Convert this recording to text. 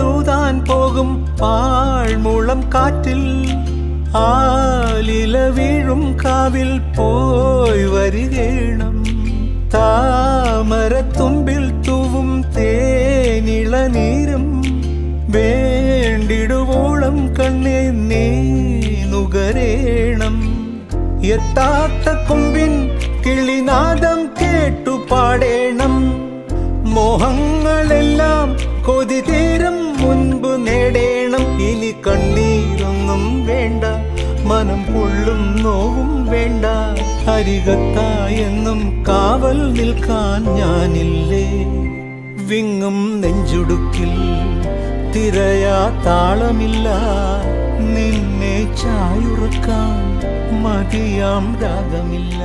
പാലൂതാൻ പോകും പാഴ്മുളം കാറ്റിൽ ആലില വീഴും കാവിൽ പോയി വരികേണം താമരത്തുമ്പിൽ തൂവും തേനിളനീരും വേണ്ടിടുവോളം കണ്ണേ നീ നുകരേണം എത്താത്ത കൊമ്പിൻ കിളിനാദം കേട്ടു പാടേണം മോഹങ്ങളെല്ലാം കൊതി തീരും മുൻപ് നേടേണം ഇനി കണ്ണീരൊന്നും വേണ്ട മനം പൊള്ളും നോവും വേണ്ട അരികത്തായെന്നും കാവൽ നിൽക്കാൻ ഞാനില്ലേ വിങ്ങും നെഞ്ചുടുക്കിൽ തിരയാ താളമില്ല നിന്നെ ചായുറക്കാൻ മതിയാം രാഗമില്ല